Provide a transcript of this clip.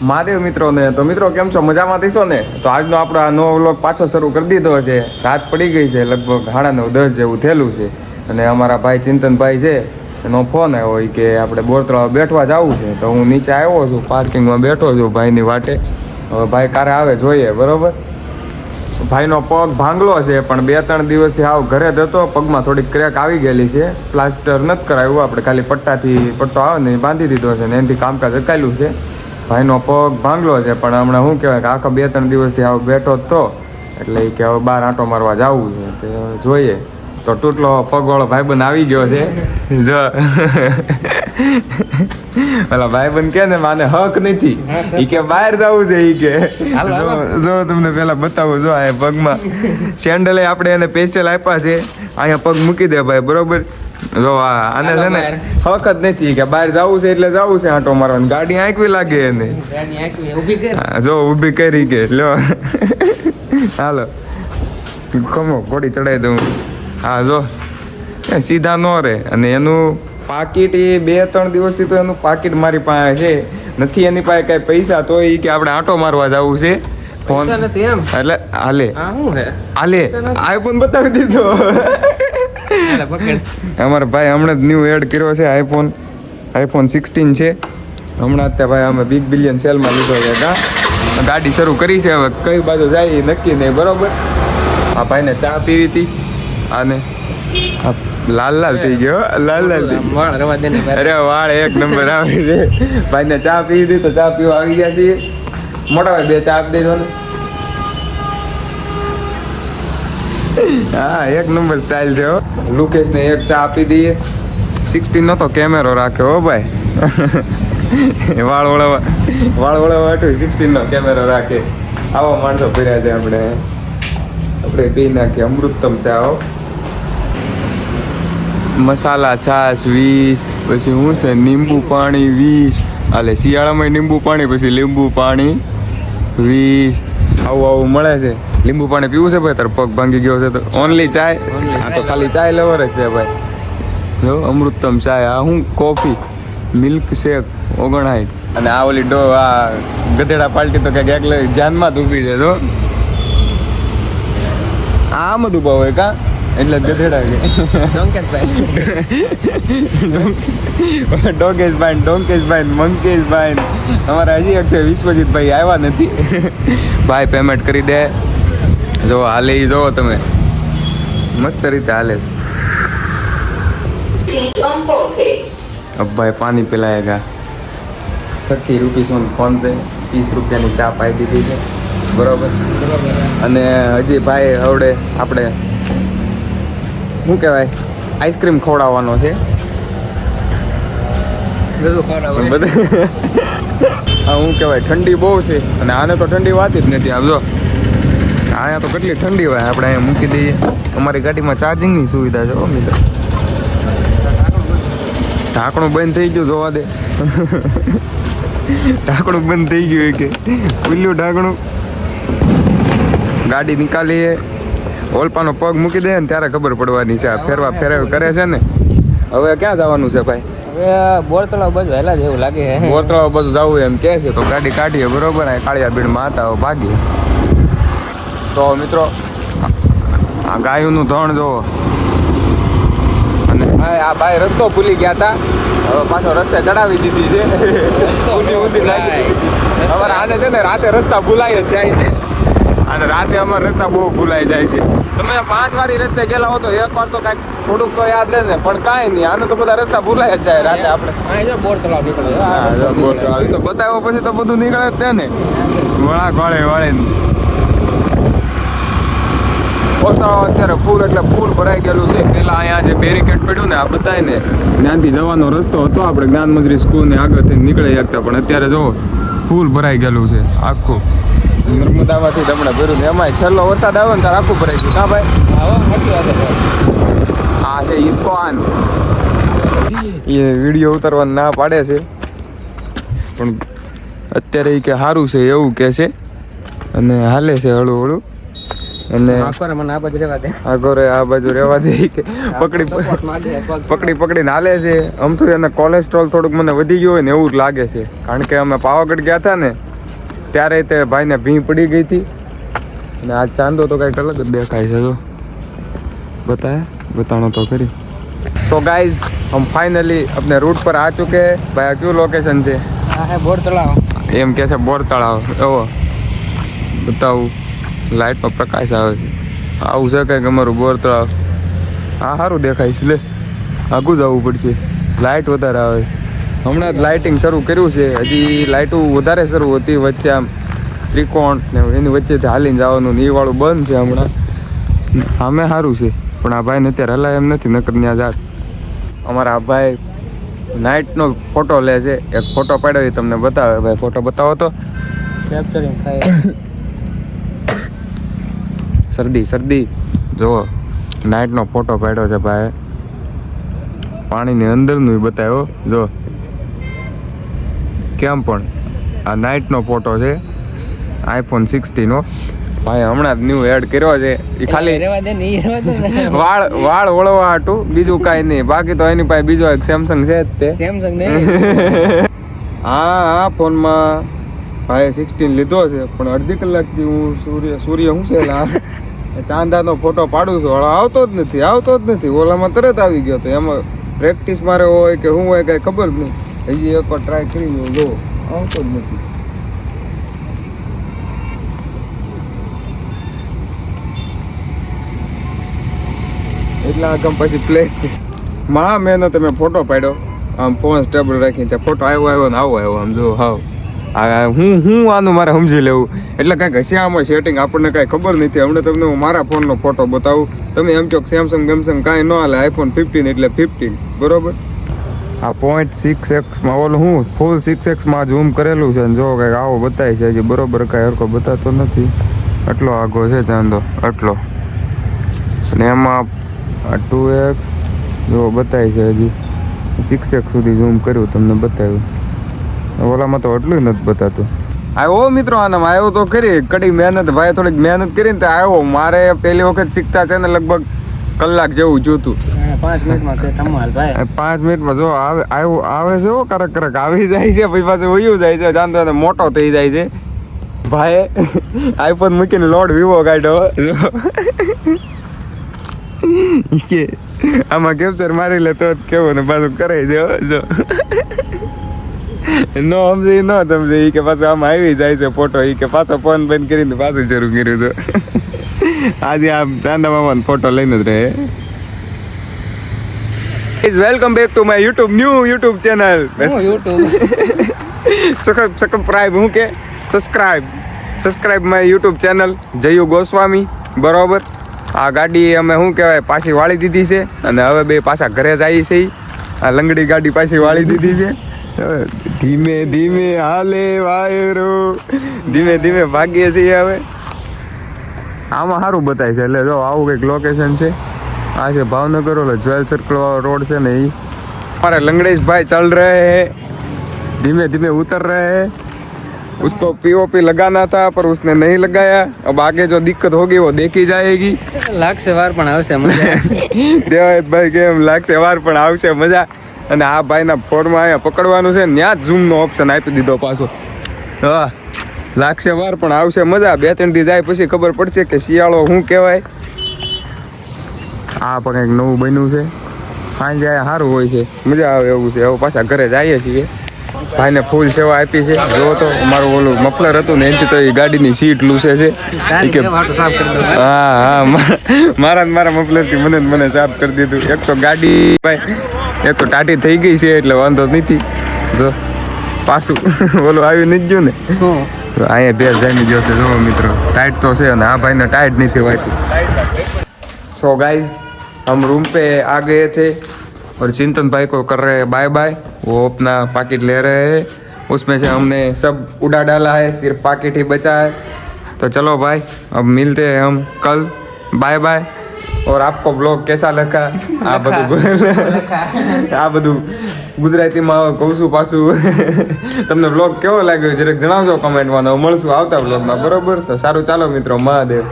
મહાદેવ મિત્રોને તો મિત્રો કેમ છો, મજામાં થશો ને? તો આજનો આપણો આ નવો વ્લોગ પાછો શરૂ કરી દીધો છે. રાત પડી ગઈ છે, લગભગ 9:30 જેવું થયેલું છે. અને અમારા ભાઈ ચિંતનભાઈ છે, એનો ફોન આવ્યો કે આપણે બોરતળાવ બેઠવા જવું છે. તો હું નીચે આવ્યો છું, પાર્કિંગમાં બેઠો છું ભાઈની વાટે. હવે ભાઈ કારે આવે જોઈએ, બરોબર. ભાઈનો પગ ભાંગલો છે, પણ 2-3 દિવસથી આવ ઘરે જ હતો. પગમાં થોડીક ક્રેક આવી ગયેલી છે, પ્લાસ્ટર નથી કરાવ્યું, આપણે ખાલી પટ્ટો આવે ને બાંધી દીધો છે ને એનાથી કામકાજ અટકાયેલું છે. ભાઈનો પગ ભાંગલો છે, પણ હમણાં શું કહેવાય કે આખા 2-3 દિવસથી આવ બેઠો જ તો, એટલે કે હવે બહાર આંટો મારવા જવું છે. તો જોઈએ. તો તૂટલો પગવાળો ભાઈબંધ આવી ગયો છે. જો ઓલા ભાઈબંધ કે ને માને હક નથી, ઈ કે બહાર જવું છે. ઈ કે જો તમને પેલા બતાવું, જો આ પગમાં સેન્ડલ આપણે એને સ્પેશિયલ આપ્યા છે. અહીંયા પગ મૂકી દે ભાઈ, બરોબર. જો આને છે ને હક જ નથી કે બહાર જવું છે એટલે જવું છે આંટો મારવાની. ગાડી આંકવી લાગે એને, જો ઊભી કરી કે લો હાલો ખમો ઘોડી ચડાવી દઉં. હા જો સીધા નો રે. અને એનું પાકીટ એ 2-3 દિવસથી તો એનું પાકીટ મારી પાસે છે નથી. એની પાસે કઈ પૈસા તો એ કે આપણે આંટો મારવા જવું છે. ફોન એટલે હાલે આઈફોન બતાવી દીધો. અમારા ભાઈ હમણાં જ ન્યૂ એડ કર્યો છે આઈફોન 16 છે હમણાં. અત્યારે ભાઈ અમે બિગ બિલિયન સેલમાં લીધો છે. ગાડી શરૂ કરી છે, હવે કઈ બાજુ જાય નક્કી નહીં, બરોબર. આ ભાઈને ચા પીવી હતી અને લાલ થઈ ગયો, લાલ અરે વાળ એક નંબર આવે છે. ભાઈને ચા પીવી હતી તો ચા પીવા આવી ગયા છીએ. મોટા ભાઈ 2 ચા આપી દેજો ને. હા એક નંબર સ્ટાઇલ છે. લુકેશ ને 1 ચા આપી દઈએ. 16 નો તો કેમેરો રાખ્યો હો ભાઈ. વાળ ઓળવા 16 નો કેમેરો રાખે. આવા માણસો ફર્યા છે આપણે પી નાખીએ અમૃતમ ચા. મસાલા છાશ 20, પછી શું છે લીંબુ પાણી 20. હાલે શિયાળામાં લીંબુ પાણી, પછી લીંબુ પાણી 20. આવું મળે છે. લીંબુ પાણી પીવું છે ભાઈ? તાર પગ ભાંગી ગયો છે તો ઓનલી ચાય? હા તો ખાલી ચાય લવર જ છે ભાઈ. જો અમૃતમ ચાય. આ શું કોફી મિલ્ક શેક 59. અને આ ઓલી આ ગધેડા પાર્ટી તો કંઈક એકલે ધ્યાનમાં જ ઊભી છે. તો આમ જ ઊભા હોય કા, એટલે ગધેડા ડોંકેશભાઈ મંકેશભાઈ. અમારા હજી એક છે વિશ્વજીતભાઈ, આવ્યા નથી. ભાઈ પેમેન્ટ કરી દે. જો હાલે ઈ જોવો તમે, મસ્ત રીતે હાલે. अब भाई पानी पिलाएगा. 30 રૂપીસ ઓન ફોન પે. 30 રૂપિયાની ચા પાઈ દીધી છે, બરોબર. અને હજી ભાઈ હવડે આપણે શું કહેવાય આઈસ્ક્રીમ ખવડાવવાનો છે. હા શું કહેવાય ઠંડી બહુ છે, અને આને તો ઠંડી વાતી જ નથી. આમ જો અહીંયા તો કેટલી ઠંડી હોય. આપણે અહીંયા મૂકી દઈએ. અમારી ગાડીમાં ચાર્જિંગની સુવિધા છે. મિત્રો ઢાંકણું બંધ થઈ ગયું, જોવા દે. ઢાંકણું બંધ થઈ ગયું કે ખુલ્લું ઢાંકણું. ગાડી નીકાળીએ, ઓલપાનો પગ મૂકી દે ને ત્યારે ખબર પડવાની છે. ફેરવ કરે છે ને. હવે ક્યાં જવાનું છે ભાઈ? હવે બોરતળાવ બાજુ હેલા જેવું લાગે છે. બોરતળાવ બાજુ જવું એમ કે છે, તો ગાડી કાઢીએ, બરોબર. કાળિયા બીડમાં હતા, ભાગીએ. તો મિત્રો આ ગાયોનું ધણ જોવો. અને ભાઈ આ ભાઈ રસ્તો ભૂલી ગયા હતા, હવે પાછો રસ્તે ચડાવી દીધી છે. ઊંધી નાખી. અમારે આને છે ને રાતે રસ્તા ભૂલાઈ જ જાય છે. અને રાતે અમારે રસ્તા બહુ ભૂલાઈ જાય છે. તમે 5 વારી રસ્તે ગયેલા હો તો એક વાર તો કાંઈક થોડુંક તો યાદ રહે ને, પણ કાંઈ નહીં. આને તો બધા રસ્તા ભૂલાઈ જ જાય રાતે. આપણે બોરતળાવ નીકળે. હા બોરતળાવ તો બતાવ્યો પછી તો બધું નીકળે જ તે ને. વાળે બોરતળાવ અત્યારે ફૂલ એટલે ફૂલ ભરાઈ ગયેલું છે. પેલા અહીંયા જે બેરિકેડ પડ્યું ને આ બતાય ને, ત્યાંથી જવાનો રસ્તો હતો આપણે જ્ઞાન મંજરી સ્કૂલ ને આગળથી નીકળી શકતા, પણ અત્યારે જો ફૂલ ભરાઈ ગયેલું છે આખું. નર્મદામાંથી તમને ભર્યું ને એમાંય છેલ્લો વરસાદ આવ્યો ને ત્યારે આખું ભરાઈ ગયું. હા ભાઈ આ છે ઇસ્કોન. એ વિડીયો ઉતારવા ના પાડે છે, પણ અત્યારે એ કે સારું છે એવું કે છે, અને હાલે છે હળું હળું. અને મને આ બાજુ રહેવા દે, આ બાજુ રહેવા દે કે પકડીને હાલે છે. આમ તો એને કોલેસ્ટ્રોલ થોડુંક મને વધી ગયું હોય ને એવું જ લાગે છે, કારણ કે અમે પાવાગઢ ગયા હતા ને ત્યારે તે ભાઈને ભીં પડી ગઈ હતી અને આ ચાંદો તો કંઈક અલગ જ દેખાય છે. જો बताना तो करी. सो गाइज हम फाइनली अपने रूट पर आ चुके हैं. भाई आ क्यों लोकेशन છે? આ હે બોર તળાવ. એમ કે છે બોર તળાવ. એવો બતાવું લાઇટમાં પ્રકાશ આવે છે. આવું છે કંઈક અમારું બોર તળાવ. હા સારું દેખાય છે. લે આગું જવું પડશે. લાઇટ વધારે આવે. હમણાં જ લાઇટિંગ શરૂ કર્યું છે. હજી લાઇટો વધારે શરૂ હતી. વચ્ચે આમ ત્રિકોણ ને એની વચ્ચેથી હાલીને જવાનું ને એ વાળું બંધ છે હમણાં. સામે સારું છે પણ આ ભાઈને અત્યારે હલાય એમ નથી. નકર ત્યાં જાત. અમારા ભાઈ નાઇટનો ફોટો લે છે. એક ફોટો પાડ્યો એ તમને બતાવે. ભાઈ ફોટો બતાવો તો. કેપ્ચરિંગ થાય. શરદી જુઓ નાઇટનો ફોટો પાડ્યો છે ભાઈ. પાણીની અંદરનું બતાવ્યો જો કેમ પણ આ નાઇટનો ફોટો છે. iPhone 16 નો ભાઈ હમણાં જ ન્યૂ એડ કર્યો છે. એ ખાલી રેવા દે ને ઈ રેવા દે ને. વાળ વળવા હાટું બીજું કાંઈ નહીં. બાકી તો એની પાસે બીજો એક સેમસંગ છે જ તે. સેમસંગ નહીં. હા ફોનમાં ભાઈ 16 લીધો છે પણ અડધી કલાકથી હું સૂર્ય શું છે લા ચાંદાનો ફોટો પાડું છું. આવતો જ નથી. ઓલામાં તરત આવી ગયો તો એમાં પ્રેક્ટિસ મારે હોય કે શું હોય કાંઈ ખબર જ નહીં. હજી એકવાર ટ્રાય કરી જો આવતો જ નથી. એટલા આગમ પછી પ્લેસ માં મેં તમે ફોટો પાડ્યો આમ ફોન સ્ટેબલ રાખીને ત્યાં ફોટો આવ્યો ને આવો આમ જો હાવ હું આનું મારે સમજી લેવું. એટલે કાંઈક હશે આમાં સેટિંગ આપણને કાંઈ ખબર નથી. હમણાં તમને હું મારા ફોનનો ફોટો બતાવું. તમે એમ કહો સેમસંગ કાંઈ ન હાલે. iPhone 15 એટલે 15 બરોબર. આ 0.6x ઓલું હું ફૂલ 6x ઝૂમ કરેલું છે ને જો કંઈક આવો બતાય છે. હજી બરોબર કાંઈ હરકો બતાતો નથી. આટલો આગો છે ચાંદો આટલો અને એમાં 2x જો બતાય છે. હજી 6x સુધી ઝૂમ કર્યું તમને બતાવ્યું. ઓલામાં તો એટલું નથી બતાતું. આવ્યો મિત્રો આનામાં આવ્યો તો કરી કડી મહેનત ભાઈ થોડીક મહેનત કરીને તો આવ્યો. મારે પહેલી વખત શીખતા છે ને લગભગ કલાક જેવું જોતું. 5 મિનિટમાં તે ધમાલ ભાઈ. 5 મિનિટમાં જો આવે છે હો કરક આવી જાય છે પછી પાછું વયું જાય છે. જાણતો મોટો થઈ જાય છે ભાઈ. iPhone મૂકીને લોડ વિવો કાઢ્યો કે આમાં કેપ્ચર મારી લે તો કેવું ને પાછું કરે છે જો નો સમજે ન સમજે કે પાછું આમાં આવી જાય છે ફોટો. કે પાછો ફોન બંધ કરીને પાછું શરૂ કર્યું છે. આજે આ ચાંદા મામાનો ફોટો લઈને જ રહે. Welcome back to my new YouTube channel. Subscribe હું કે subscribe my YouTube channel જયુ Goswami બરોબર. આ ગાડી અમે શું કહેવાય પાછી વાળી દીધી છે અને હવે બે પાછા ઘરે જઈએ છીએ. આ લંગડી ગાડી પાછી વાળી દીધી છે. ધીમે ધીમે હાલે વાયરો ધીમે ભાગીએ છીએ હવે. આમાં સારું બતાય છે. એટલે જો આવું કંઈક લોકેશન છે. આ છે ભાવનગર ઓલો જ્વેલ સર્કલ વાળો રોડ છે ને એ. हमारे लंगड़ेश भाई चल रहे हैं धीमे धीमे उतर रहे हैं. उसको पीओपी लगाना था पर उसने नहीं लगाया. अब आगे जो दिक्कत होगी वो देखी जाएगी. લાગશે વાર પણ આવશે મજા. દેવાયતભાઈ કેમ લાગશે વાર પણ આવશે મજા. અને આ ભાઈના ફોનમાં અહીંયા પકડવાનું છે ને ત્યાં જ ઝૂમનો ઓપ્શન આપી દીધો પાછો. હા લાગશે વાર પણ આવશે મજા. 2-3 દી જાય પછી ખબર પડશે કે શિયાળો શું કહેવાય. આ પણ કંઈક નવું બન્યું છે. સાંજે સારું હોય છે મજા આવે એવું છે. હવે પાછા ઘરે જઈએ છીએ. ભાઈને ફૂલ સેવા આપી છે. જો તો મારું ઓલું મફલર હતું ને એનથી તો એ ગાડીની સીટ લૂસે છે. હા મારા મફલરથી મને સાફ કરી દીધું. એક તો ગાડી ભાઈ એક તો ટાટી થઈ ગઈ છે એટલે વાંધો નથી. જો પાછું ઓલું આવી નથી ગયું ને અહીંયા ભેર જામી ગયો છે. જો મિત્રો ટાઈટ તો છે અને આ ભાઈને ટાઈટ નથી હોતી. सो गाइज हम रूम पे आ गए थे और चिंतन भाई को कर रहे हैं बाय बाय. वो अपना पैकेट ले रहे हैं. उसमें से हमने सब उड़ा डाला है. सिर्फ पैकेट ही बचा है. तो चलो भाई अब मिलते हैं हम कल. Bye bye. और आपको ब्लॉग कैसा लगा આ બધું ગુજરાતીમાં કહું છું પાછું. તમને બ્લોગ કેવો લાગ્યો જરાક જણાવજો કમેન્ટમાં. મળશું આવતા બ્લોગમાં બરોબર. તો સારું ચાલો મિત્રો મહાદેવ.